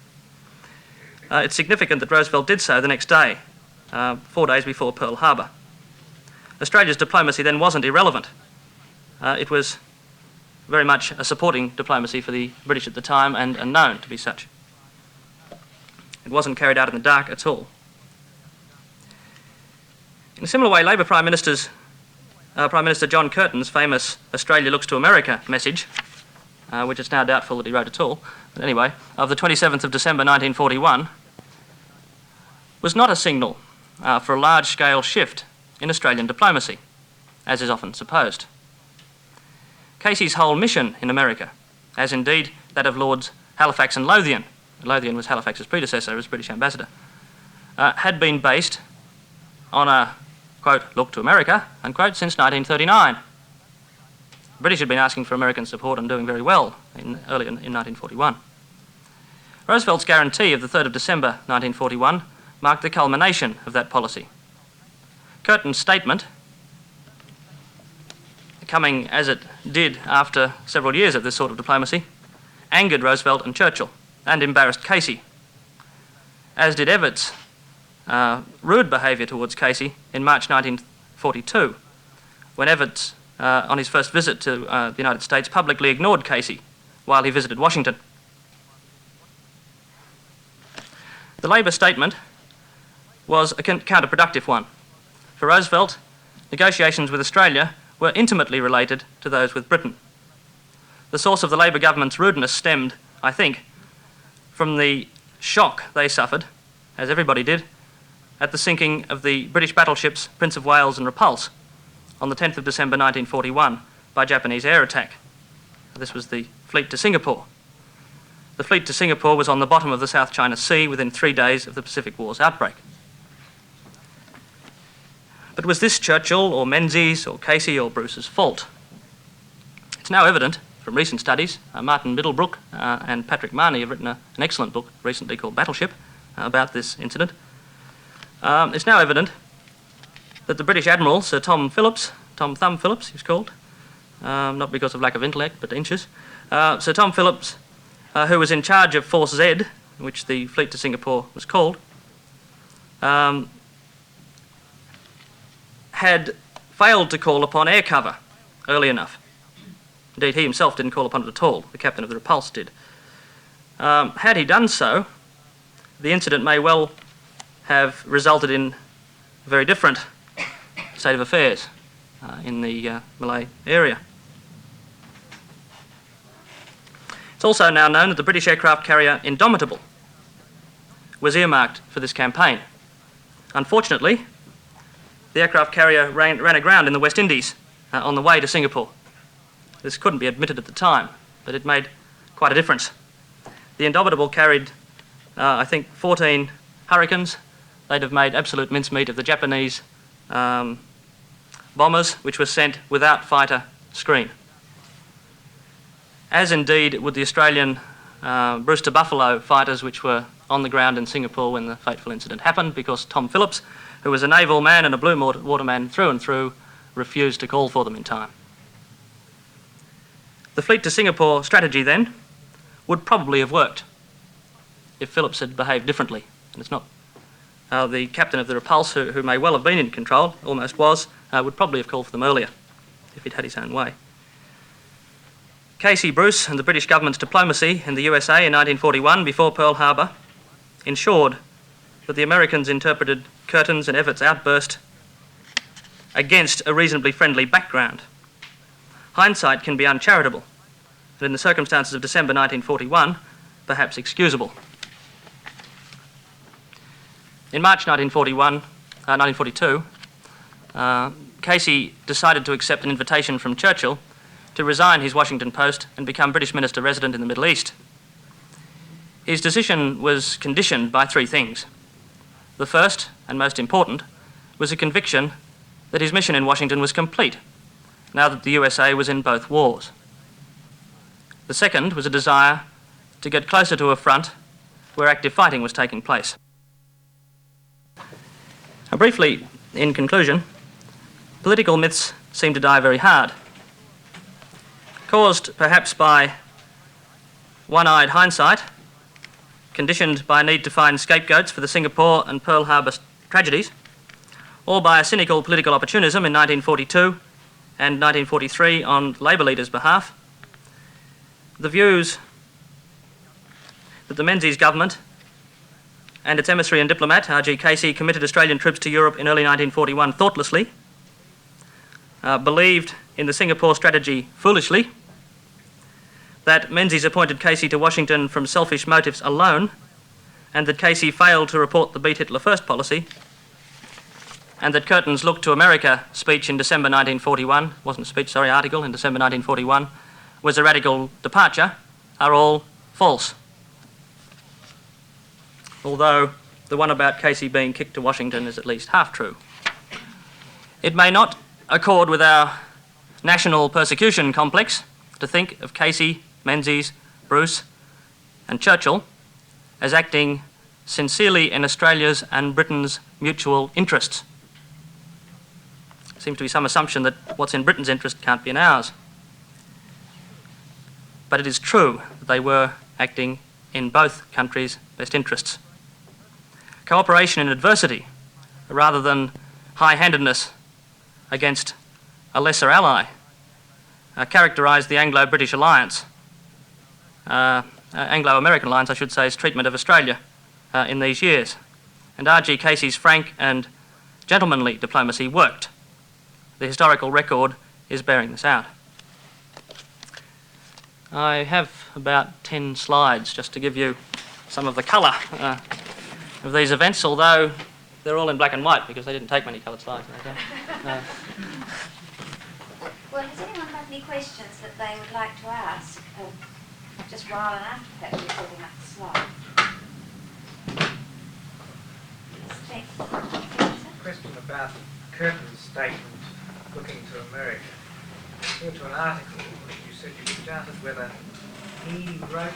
It's significant that Roosevelt did so the next day, 4 days before Pearl Harbor. Australia's diplomacy then wasn't irrelevant. It was very much a supporting diplomacy for the British at the time and known to be such. It wasn't carried out in the dark at all. In a similar way, Labor Prime Minister John Curtin's famous Australia looks to America message, which it's now doubtful that he wrote at all, but anyway, of the 27th of December 1941, was not a signal for a large-scale shift in Australian diplomacy, as is often supposed. Casey's whole mission in America, as indeed that of Lords Halifax and Lothian — Lothian was Halifax's predecessor as British ambassador — had been based on a, quote, look to America, unquote, since 1939. The British had been asking for American support and doing very well early in 1941. Roosevelt's guarantee of the 3rd of December 1941 marked the culmination of that policy. Curtin's statement, coming as it did after several years of this sort of diplomacy, angered Roosevelt and Churchill and embarrassed Casey, as did Everett's rude behaviour towards Casey in March 1942, when Everett, on his first visit to the United States, publicly ignored Casey while he visited Washington. The Labor statement was a counterproductive one. For Roosevelt, negotiations with Australia were intimately related to those with Britain. The source of the Labor government's rudeness stemmed, I think, from the shock they suffered, as everybody did, at the sinking of the British battleships Prince of Wales and Repulse on the 10th of December 1941 by Japanese air attack. This was the fleet to Singapore. The fleet to Singapore was on the bottom of the South China Sea within 3 days of the Pacific War's outbreak. But was this Churchill or Menzies or Casey or Bruce's fault? It's now evident from recent studies. Martin Middlebrook and Patrick Marnie have written an excellent book recently called Battleship about this incident. It's now evident that the British Admiral, Sir Tom Phillips, Tom Thumb Phillips he was called, not because of lack of intellect but inches, Sir Tom Phillips, who was in charge of Force Z, which the fleet to Singapore was called, had failed to call upon air cover early enough. Indeed, he himself didn't call upon it at all. The captain of the Repulse did. Had he done so, the incident may well have resulted in a very different state of affairs in the Malay area. It's also now known that the British aircraft carrier Indomitable was earmarked for this campaign. Unfortunately, the aircraft carrier ran aground in the West Indies on the way to Singapore. This couldn't be admitted at the time, but it made quite a difference. The Indomitable carried, I think, 14 Hurricanes. They'd have made absolute mincemeat of the Japanese bombers, which were sent without fighter screen. As indeed would the Australian Brewster Buffalo fighters, which were on the ground in Singapore when the fateful incident happened, because Tom Phillips, who was a naval man and a blue water man through and through, refused to call for them in time. The fleet to Singapore strategy, then, would probably have worked if Phillips had behaved differently. And it's not the captain of the Repulse, who may well have been in control, almost was, would probably have called for them earlier if he'd had his own way. Casey, Bruce and the British government's diplomacy in the USA in 1941 before Pearl Harbor ensured that the Americans interpreted Curtin's and Everett's outburst against a reasonably friendly background. Hindsight can be uncharitable, but in the circumstances of December 1941, perhaps excusable. In March 1942, Casey decided to accept an invitation from Churchill to resign his Washington post and become British Minister resident in the Middle East. His decision was conditioned by 3 things. The first, and most important, was a conviction that his mission in Washington was complete, now that the USA was in both wars. The second was a desire to get closer to a front where active fighting was taking place. Now, briefly, in conclusion, political myths seem to die very hard, caused perhaps by one-eyed hindsight, conditioned by a need to find scapegoats for the Singapore and Pearl Harbor tragedies, or by a cynical political opportunism in 1942 and 1943 on Labor leaders' behalf, the views that the Menzies government and its emissary and diplomat, RG Casey, committed Australian troops to Europe in early 1941 thoughtlessly, believed in the Singapore strategy foolishly, that Menzies appointed Casey to Washington from selfish motives alone, and that Casey failed to report the Beat Hitler First policy, and that Curtin's Look to America speech in December 1941, wasn't a speech, sorry, article in December 1941, was a radical departure, are all false. Although the one about Casey being kicked to Washington is at least half true. It may not accord with our national persecution complex to think of Casey, Menzies, Bruce and Churchill as acting sincerely in Australia's and Britain's mutual interests. There seems to be some assumption that what's in Britain's interest can't be in ours. But it is true that they were acting in both countries' best interests. Cooperation in adversity, rather than high-handedness against a lesser ally, characterised the Anglo-British alliance, Anglo-American alliance, I should say's treatment of Australia in these years. And RG Casey's frank and gentlemanly diplomacy worked. The historical record is bearing this out. I have about 10 slides just to give you some of the colour of these events, although they're all in black and white because they didn't take many coloured slides. Well, has anyone got any questions that they would like to ask? Just while and after perhaps you're putting up the slide. Question about Curtin's statement looking to America. I referred to an article that you said you doubted whether he wrote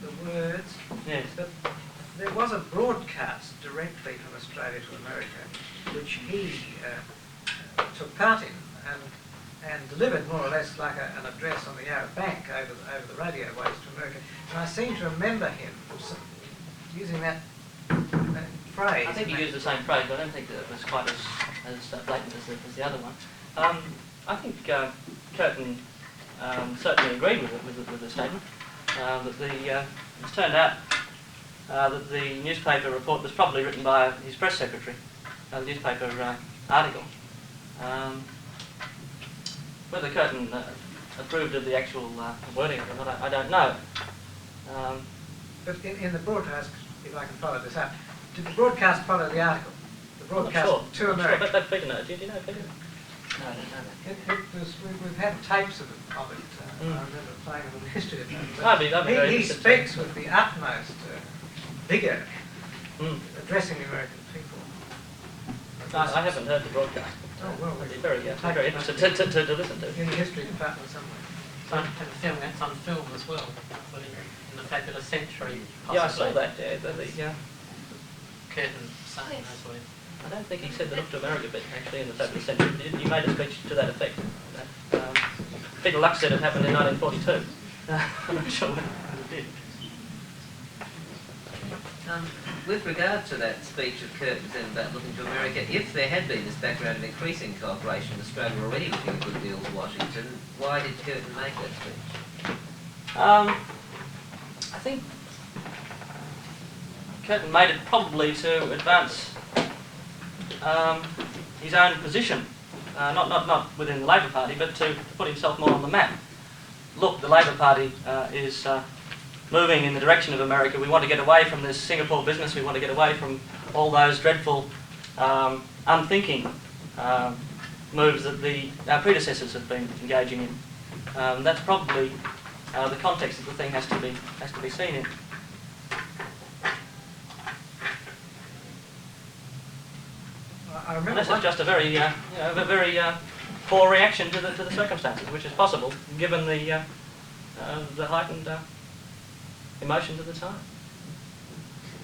the words. Yes. But there was a broadcast directly from Australia to America, which he took part in and delivered more or less like an address on the Arab Bank over the radio waves to America. And I seem to remember him using that phrase. I think he used the same phrase, but I don't think that it was quite as blatant as the other one. I think Curtin certainly agreed with the statement. It's turned out that the newspaper report was probably written by his press secretary, the newspaper article. Whether Curtin approved of the actual wording of it or not, I don't know. But in the broadcast, if I can follow this up, did the broadcast follow the article? The broadcast to America? Sure. That Peter knows. Do you know Peter? No, I don't know that. We've had tapes of it. I remember playing a little history of that. He speaks with the utmost vigour, addressing the American people. I haven't heard the broadcast. Oh, well, I'd be very interested to listen to. In the history department somewhere. So and that's on film as well, in the Fabulous Century. Possibly. Yeah, I saw that. Yeah, Curtin saying as well. I don't think he said the Look to America bit actually in the Fabulous Century. He made a speech to that effect. Peter Luck said it happened in 1942. I'm not sure what it did. With regard to that speech of Curtin's then about looking to America, if there had been this background of increasing cooperation with Australia already looking a good deal to Washington, why did Curtin make that speech? I think Curtin made it probably to advance his own position, not within the Labor Party, but to put himself more on the map. Look, the Labor Party is moving in the direction of America. We want to get away from this Singapore business. We want to get away from all those dreadful, unthinking moves that our predecessors have been engaging in. That's probably the context that the thing has to be seen in. I remember This is just a very, poor reaction to the circumstances, which is possible given the heightened emotions at the time.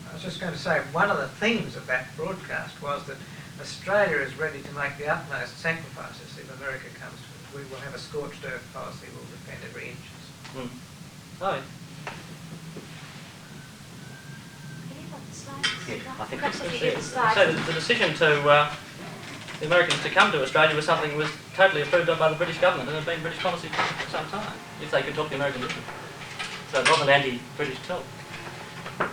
I was just going to say, one of the themes of that broadcast was that Australia is ready to make the utmost sacrifices if America comes to it. We will have a scorched earth policy, we'll defend every inch. Oh, yeah. I think So the decision to the Americans to come to Australia was something that was totally approved of by the British government and had been British policy for some time, if they could talk the American language. So it wasn't anti-British at all. Can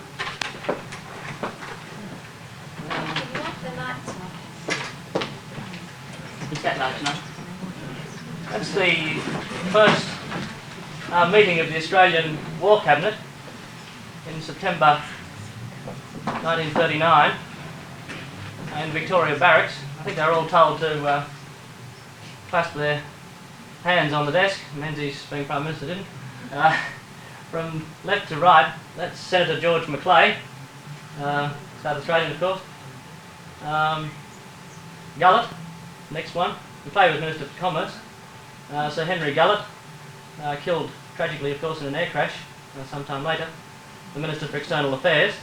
you have the lights on? Is that large enough? That's the first meeting of the Australian War Cabinet in September 1939 in Victoria Barracks. I think they were all told to clasp their hands on the desk. Menzies, being Prime Minister, didn't. From left to right, that's Senator George Macleay, South Australian, of course. Gullett, next one. Macleay was Minister for Commerce. Sir Henry Gullett, killed tragically, of course, in an air crash sometime later. The Minister for External Affairs.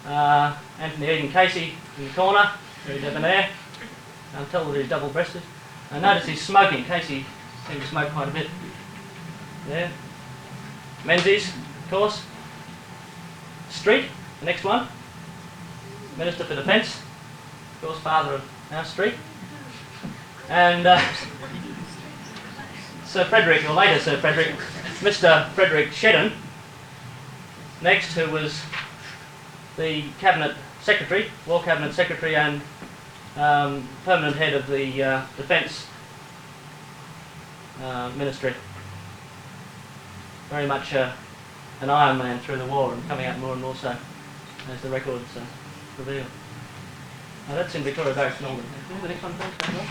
Anthony Eden Casey in the corner, very debonair. I'm told that he's double-breasted. Notice he's smoking. Casey seemed to smoke quite a bit. There. Menzies, of course. Street, the next one. Minister for Defence, of course, father of our Street. And Sir Frederick, or later Sir Frederick, Mr. Frederick Shedden, next, who was the Cabinet Secretary, War Cabinet Secretary and permanent head of the Defence Ministry. Very much an Iron Man through the war and coming out more and more so, as the records reveal. Now that's in Victoria Barracks, Melbourne. The next one, please.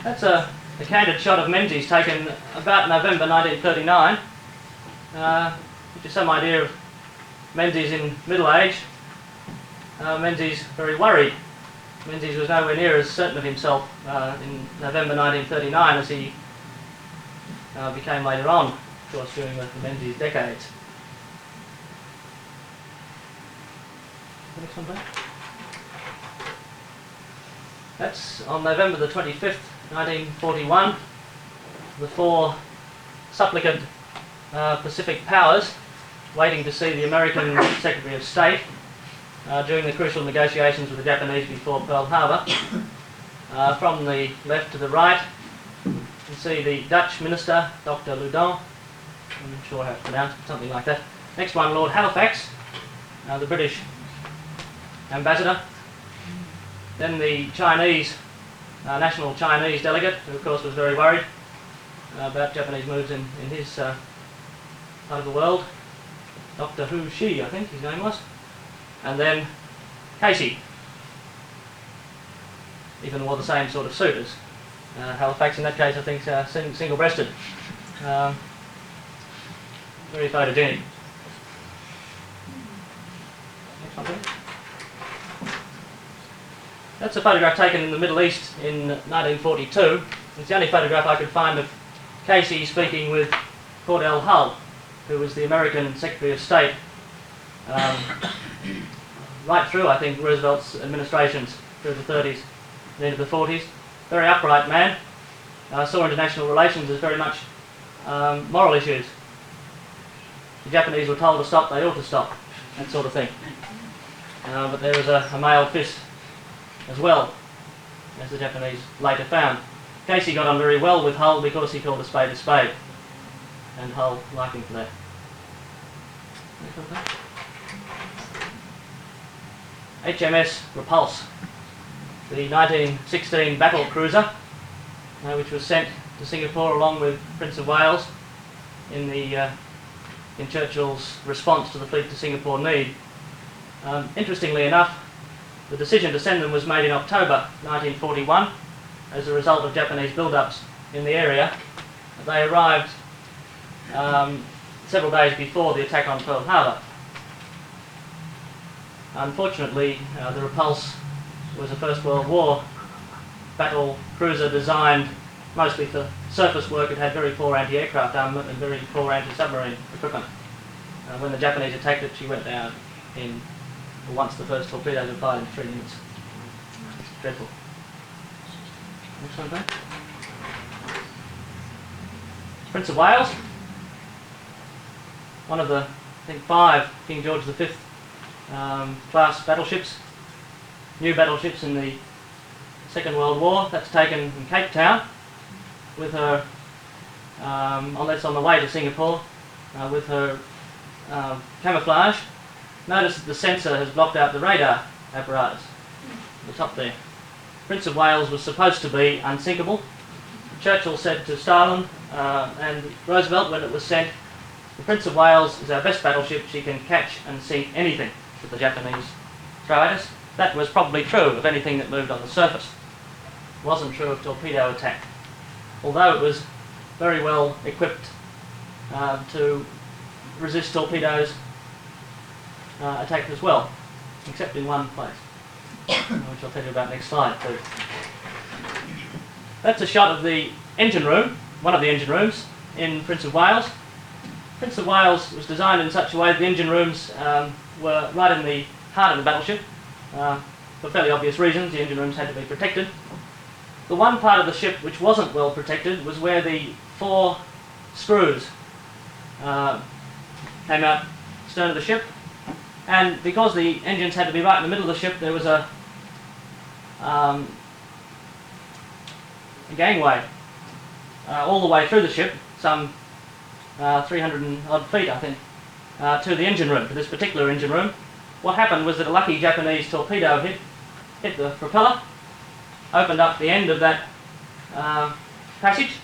That's a candid shot of Menzies taken about November 1939, which is some idea of Menzies in middle age. Menzies very worried. Menzies was nowhere near as certain of himself in November 1939 as he became later on, of course, during the Menzies decades. Next one, please. That's on November the 25th, 1941. The four supplicant Pacific powers waiting to see the American Secretary of State during the crucial negotiations with the Japanese before Pearl Harbor. From the left to the right, you can see the Dutch Minister, Dr. Loudon. I'm not sure how it's pronounced, but something like that. Next one, Lord Halifax, the British Ambassador. Then the Chinese, national Chinese delegate, who of course was very worried about Japanese moves in his part of the world. Dr. Hu Shi, I think his name was. And then Casey. Even wore the same sort of suit as Halifax. In that case, I think single-breasted. Very photogenic. Next one, please. That's a photograph taken in the Middle East in 1942. It's the only photograph I could find of Casey speaking with Cordell Hull, who was the American Secretary of State right through, I think, Roosevelt's administrations through the 30s and into the 40s. Very upright man. Saw international relations as very much moral issues. The Japanese were told to stop, they ought to stop, that sort of thing. But there was a male fist as well, as the Japanese later found. Casey got on very well with Hull because he called a spade, and Hull liked him for that. HMS Repulse, the 1916 battle cruiser, which was sent to Singapore along with Prince of Wales in Churchill's response to the fleet to Singapore need. Interestingly enough, the decision to send them was made in October 1941 as a result of Japanese build-ups in the area. They arrived several days before the attack on Pearl Harbor. Unfortunately, the Repulse was a First World War battle cruiser designed mostly for surface work. It had very poor anti-aircraft armament and very poor anti-submarine equipment. When the Japanese attacked it, she went down in once the first torpedoes were fired in 3 minutes. It's dreadful. Next one, please. Prince of Wales, one of the, I think, 5 King George V class battleships, new battleships in the Second World War. That's taken in Cape Town with her on the way to Singapore with her camouflage, noticed that the sensor has blocked out the radar apparatus at the top there. Prince of Wales was supposed to be unsinkable. Churchill said to Stalin and Roosevelt when it was sent, "The Prince of Wales is our best battleship. She can catch and sink anything that the Japanese throw at us." That was probably true of anything that moved on the surface. It wasn't true of torpedo attack, although it was very well equipped to resist torpedoes attack as well, except in one place, which I'll tell you about next slide too. That's a shot of the engine room, one of the engine rooms in Prince of Wales. Prince of Wales was designed in such a way that the engine rooms were right in the heart of the battleship. For fairly obvious reasons, the engine rooms had to be protected. The one part of the ship which wasn't well protected was where the 4 screws came out stern of the ship, and because the engines had to be right in the middle of the ship, there was a gangway all the way through the ship, some 300 and odd feet, I think, to the engine room, to this particular engine room. What happened was that a lucky Japanese torpedo hit the propeller, opened up the end of that passage,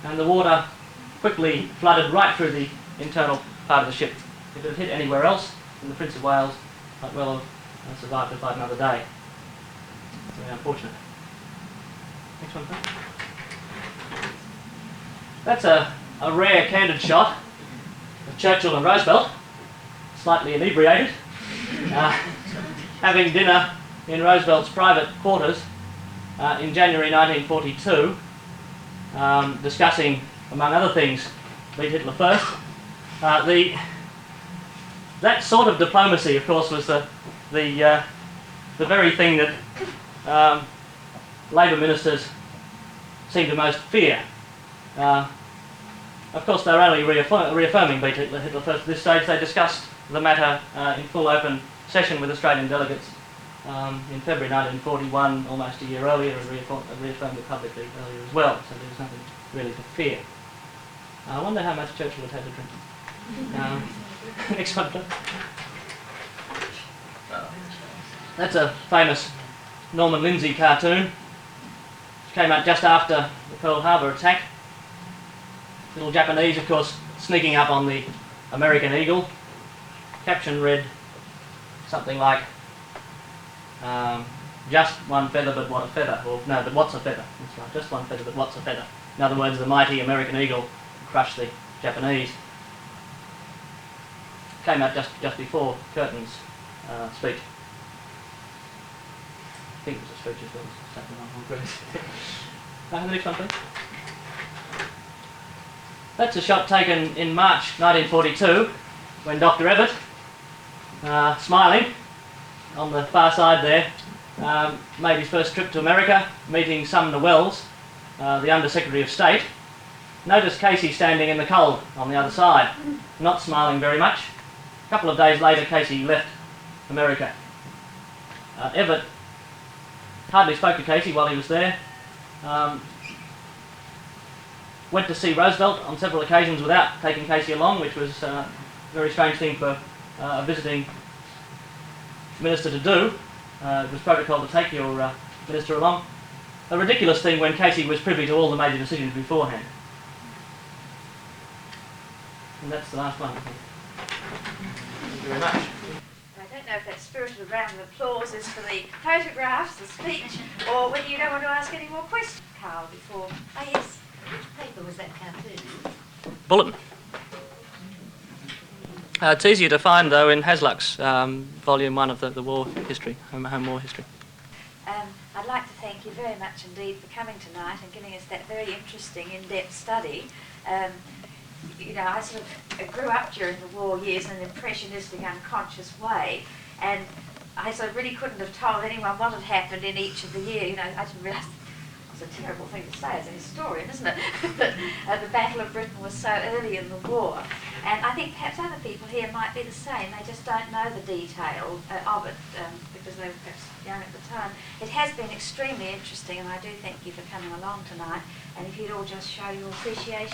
and the water quickly flooded right through the internal part of the ship. If it had hit anywhere else, then the Prince of Wales might well have survived to fight another day. It's very unfortunate. Next one, please. That's a rare candid shot of Churchill and Roosevelt, slightly inebriated, having dinner in Roosevelt's private quarters in January 1942, discussing, among other things, beat Hitler first. That sort of diplomacy, of course, was the very thing that Labour ministers seemed to most fear. Of course, they were only reaffirming beat Hitler first at this stage. They discussed the matter in full open session with Australian delegates in February 1941, almost a year earlier, and reaffirmed it publicly earlier as well, so there was nothing really to fear. I wonder how much Churchill had had to drink. Next one, please. That's a famous Norman Lindsay cartoon, which came out just after the Pearl Harbor attack. Little Japanese, of course, sneaking up on the American Eagle. Caption read something like, "Just one feather, but what a feather," or no, but what's a feather? That's right, just one feather, but what's a feather? In other words, the mighty American Eagle crushed the Japanese. Came out just before Curtin's speech. I think it was a speech as well. The next one, please. That's a shot taken in March 1942 when Dr. Evatt, smiling on the far side there, made his first trip to America, meeting Sumner Welles, the Under Secretary of State. Notice Casey standing in the cold on the other side, not smiling very much. A couple of days later, Casey left America. Evatt hardly spoke to Casey while he was there. Went to see Roosevelt on several occasions without taking Casey along, which was a very strange thing for a visiting minister to do. It was protocol to take your minister along. A ridiculous thing when Casey was privy to all the major decisions beforehand. And that's the last one, I think. Thank you very much. I don't know if that spirited round of applause is for the photographs, the speech, or whether you don't want to ask any more questions, Carl, before... Oh, yes. Which paper was that cartoon? Bulletin. It's easier to find, though, in Hasluck's volume 1 of the war history, home war history. I'd like to thank you very much indeed for coming tonight and giving us that very interesting, in-depth study. You know, I sort of grew up during the war years in an impressionistic, unconscious way, and I sort of really couldn't have told anyone what had happened in each of the years. You know, I didn't realise. It's a terrible thing to say as a historian, isn't it? That the Battle of Britain was so early in the war. And I think perhaps other people here might be the same. They just don't know the detail of it because they were perhaps young at the time. It has been extremely interesting, and I do thank you for coming along tonight. And if you'd all just show your appreciation.